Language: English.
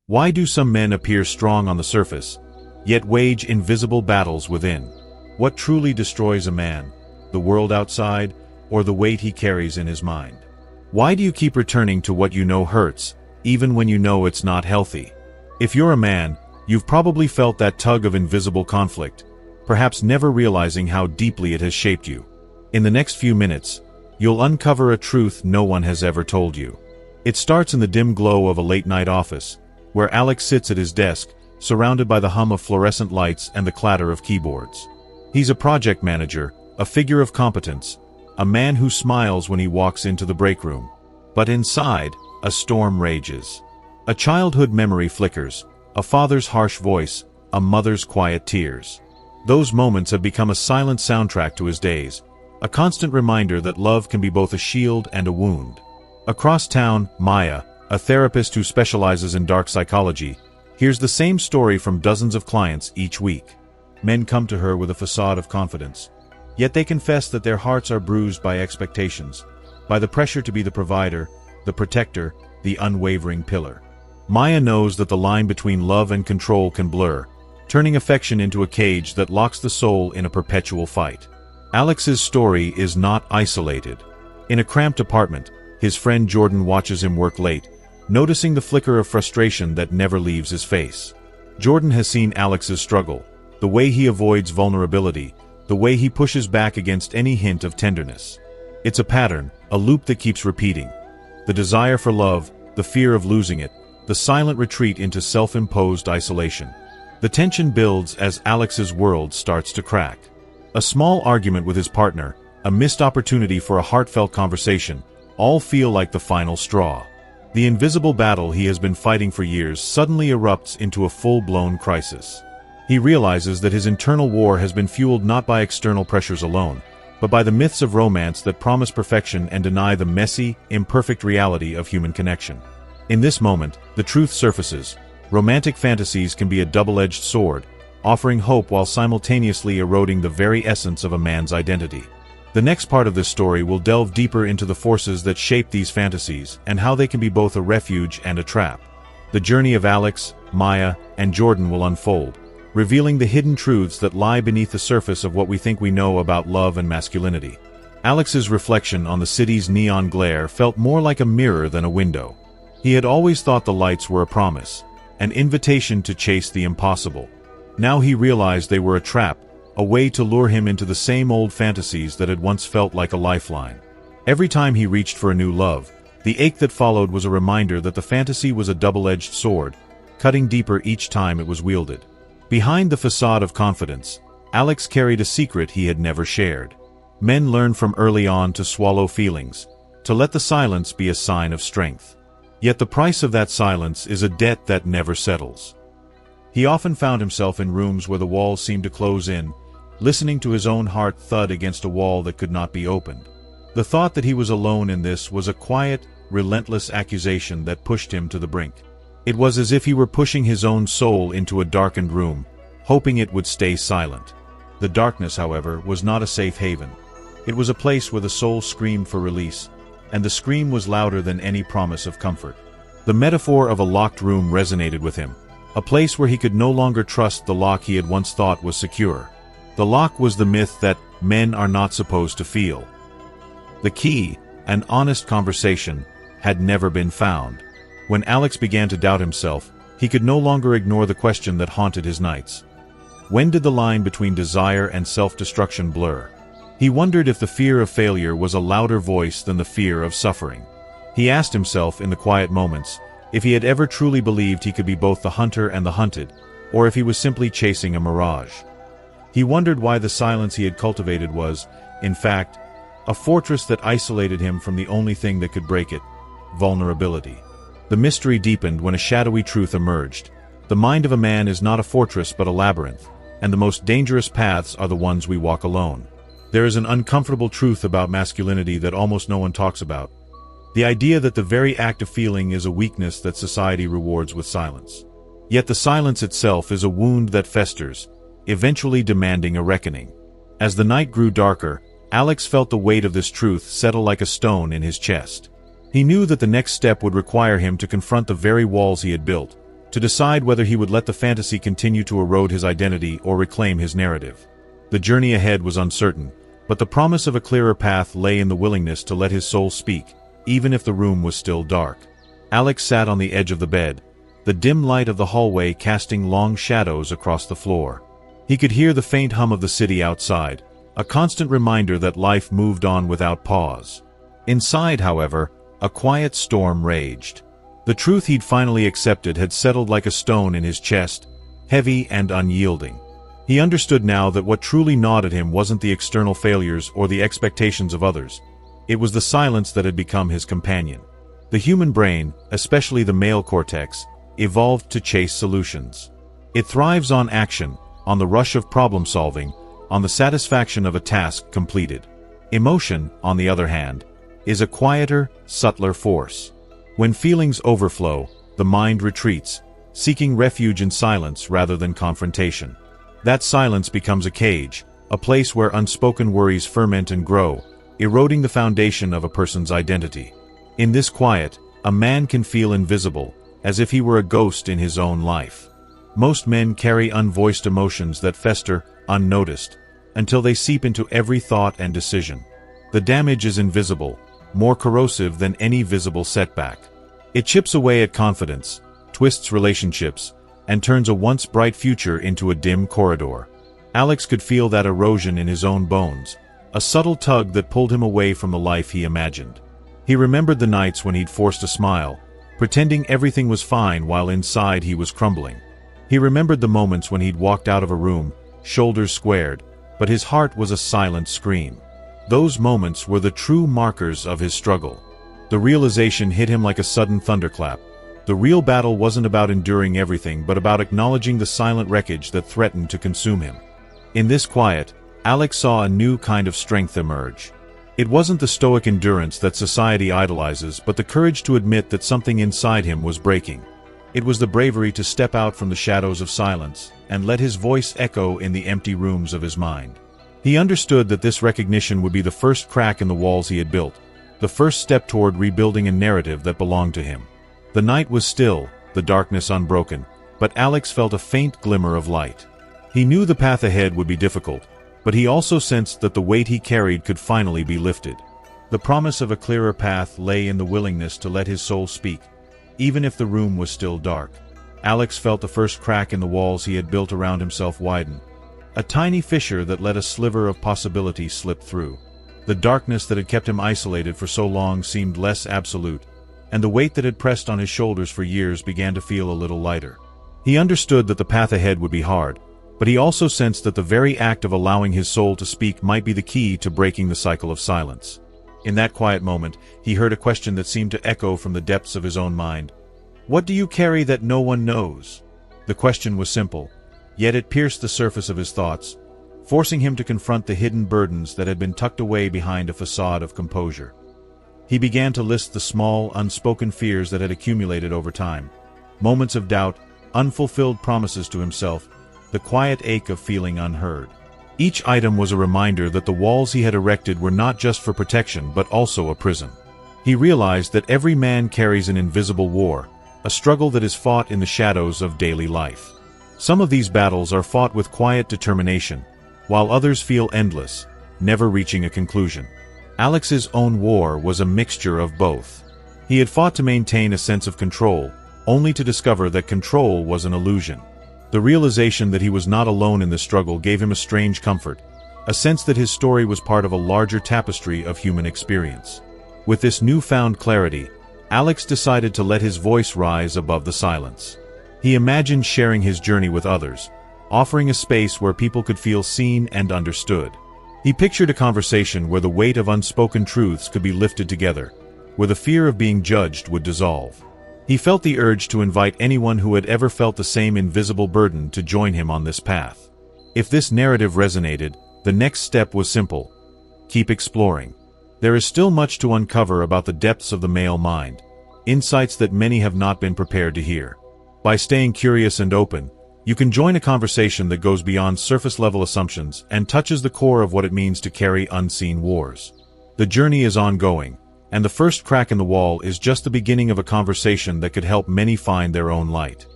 Why do some men appear strong on the surface, yet wage invisible battles within? What truly destroys a man, the world outside, or the weight he carries in his mind? Why do you keep returning to what you know hurts, even when you know it's not healthy? If you're a man, you've probably felt that tug of invisible conflict, perhaps never realizing how deeply it has shaped you. In the next few minutes, you'll uncover a truth no one has ever told you. It starts in the dim glow of a late-night office, where Alex sits at his desk, surrounded by the hum of fluorescent lights and the clatter of keyboards. He's a project manager, a figure of competence, a man who smiles when he walks into the break room. But inside, a storm rages. A childhood memory flickers, a father's harsh voice, a mother's quiet tears. Those moments have become a silent soundtrack to his days, a constant reminder that love can be both a shield and a wound. Across town, Maya, a therapist who specializes in dark psychology, hears the same story from dozens of clients each week. Men come to her with a facade of confidence, yet they confess that their hearts are bruised by expectations, by the pressure to be the provider, the protector, the unwavering pillar. Maya knows that the line between love and control can blur, turning affection into a cage that locks the soul in a perpetual fight. Alex's story is not isolated. In a cramped apartment, his friend Jordan watches him work late, noticing the flicker of frustration that never leaves his face. Jordan has seen Alex's struggle, the way he avoids vulnerability, the way he pushes back against any hint of tenderness. It's a pattern, a loop that keeps repeating. The desire for love, the fear of losing it, the silent retreat into self-imposed isolation. The tension builds as Alex's world starts to crack. A small argument with his partner, a missed opportunity for a heartfelt conversation, all feel like the final straw. The invisible battle he has been fighting for years suddenly erupts into a full-blown crisis. He realizes that his internal war has been fueled not by external pressures alone, but by the myths of romance that promise perfection and deny the messy, imperfect reality of human connection. In this moment, the truth surfaces. Romantic fantasies can be a double-edged sword, offering hope while simultaneously eroding the very essence of a man's identity. The next part of this story will delve deeper into the forces that shape these fantasies and how they can be both a refuge and a trap. The journey of Alex, Maya, and Jordan will unfold, revealing the hidden truths that lie beneath the surface of what we think we know about love and masculinity. Alex's reflection on the city's neon glare felt more like a mirror than a window. He had always thought the lights were a promise, an invitation to chase the impossible. Now he realized they were a trap, a way to lure him into the same old fantasies that had once felt like a lifeline. Every time he reached for a new love, the ache that followed was a reminder that the fantasy was a double-edged sword, cutting deeper each time it was wielded. Behind the facade of confidence, Alex carried a secret he had never shared. Men learn from early on to swallow feelings, to let the silence be a sign of strength. Yet the price of that silence is a debt that never settles. He often found himself in rooms where the walls seemed to close in, listening to his own heart thud against a wall that could not be opened. The thought that he was alone in this was a quiet, relentless accusation that pushed him to the brink. It was as if he were pushing his own soul into a darkened room, hoping it would stay silent. The darkness, however, was not a safe haven. It was a place where the soul screamed for release, and the scream was louder than any promise of comfort. The metaphor of a locked room resonated with him, a place where he could no longer trust the lock he had once thought was secure. The lock was the myth that men are not supposed to feel. The key, an honest conversation, had never been found. When Alex began to doubt himself, he could no longer ignore the question that haunted his nights. When did the line between desire and self-destruction blur? He wondered if the fear of failure was a louder voice than the fear of suffering. He asked himself in the quiet moments if he had ever truly believed he could be both the hunter and the hunted, or if he was simply chasing a mirage. He wondered why the silence he had cultivated was, in fact, a fortress that isolated him from the only thing that could break it: vulnerability. The mystery deepened when a shadowy truth emerged. The mind of a man is not a fortress but a labyrinth, and the most dangerous paths are the ones we walk alone. There is an uncomfortable truth about masculinity that almost no one talks about. The idea that the very act of feeling is a weakness that society rewards with silence. Yet the silence itself is a wound that festers, eventually demanding a reckoning. As the night grew darker, Alex felt the weight of this truth settle like a stone in his chest. He knew that the next step would require him to confront the very walls he had built, to decide whether he would let the fantasy continue to erode his identity or reclaim his narrative. The journey ahead was uncertain, but the promise of a clearer path lay in the willingness to let his soul speak, even if the room was still dark. Alex sat on the edge of the bed, the dim light of the hallway casting long shadows across the floor. He could hear the faint hum of the city outside, a constant reminder that life moved on without pause. Inside, however, a quiet storm raged. The truth he'd finally accepted had settled like a stone in his chest, heavy and unyielding. He understood now that what truly gnawed at him wasn't the external failures or the expectations of others. It was the silence that had become his companion. The human brain, especially the male cortex, evolved to chase solutions. It thrives on action, on the rush of problem-solving, on the satisfaction of a task completed. Emotion, on the other hand, is a quieter, subtler force. When feelings overflow, the mind retreats, seeking refuge in silence rather than confrontation. That silence becomes a cage, a place where unspoken worries ferment and grow, eroding the foundation of a person's identity. In this quiet, a man can feel invisible, as if he were a ghost in his own life. Most men carry unvoiced emotions that fester, unnoticed, until they seep into every thought and decision. The damage is invisible, more corrosive than any visible setback. It chips away at confidence, twists relationships, and turns a once bright future into a dim corridor. Alex could feel that erosion in his own bones, a subtle tug that pulled him away from the life he imagined. He remembered the nights when he'd forced a smile, pretending everything was fine while inside he was crumbling. He remembered the moments when he'd walked out of a room, shoulders squared, but his heart was a silent scream. Those moments were the true markers of his struggle. The realization hit him like a sudden thunderclap. The real battle wasn't about enduring everything but about acknowledging the silent wreckage that threatened to consume him. In this quiet, Alex saw a new kind of strength emerge. It wasn't the stoic endurance that society idolizes, but the courage to admit that something inside him was breaking. It was the bravery to step out from the shadows of silence and let his voice echo in the empty rooms of his mind. He understood that this recognition would be the first crack in the walls he had built, the first step toward rebuilding a narrative that belonged to him. The night was still, the darkness unbroken, but Alex felt a faint glimmer of light. He knew the path ahead would be difficult, but he also sensed that the weight he carried could finally be lifted. The promise of a clearer path lay in the willingness to let his soul speak, even if the room was still dark. Alex felt the first crack in the walls he had built around himself widen, a tiny fissure that let a sliver of possibility slip through. The darkness that had kept him isolated for so long seemed less absolute, and the weight that had pressed on his shoulders for years began to feel a little lighter. He understood that the path ahead would be hard, but he also sensed that the very act of allowing his soul to speak might be the key to breaking the cycle of silence. In that quiet moment, he heard a question that seemed to echo from the depths of his own mind. "What do you carry that no one knows?" The question was simple, yet it pierced the surface of his thoughts, forcing him to confront the hidden burdens that had been tucked away behind a facade of composure. He began to list the small, unspoken fears that had accumulated over time. Moments of doubt, unfulfilled promises to himself, the quiet ache of feeling unheard. Each item was a reminder that the walls he had erected were not just for protection but also a prison. He realized that every man carries an invisible war, a struggle that is fought in the shadows of daily life. Some of these battles are fought with quiet determination, while others feel endless, never reaching a conclusion. Alex's own war was a mixture of both. He had fought to maintain a sense of control, only to discover that control was an illusion. The realization that he was not alone in this struggle gave him a strange comfort, a sense that his story was part of a larger tapestry of human experience. With this newfound clarity, Alex decided to let his voice rise above the silence. He imagined sharing his journey with others, offering a space where people could feel seen and understood. He pictured a conversation where the weight of unspoken truths could be lifted together, where the fear of being judged would dissolve. He felt the urge to invite anyone who had ever felt the same invisible burden to join him on this path. If this narrative resonated, the next step was simple: keep exploring. There is still much to uncover about the depths of the male mind, insights that many have not been prepared to hear. By staying curious and open, you can join a conversation that goes beyond surface-level assumptions and touches the core of what it means to carry unseen wars. The journey is ongoing, and the first crack in the wall is just the beginning of a conversation that could help many find their own light.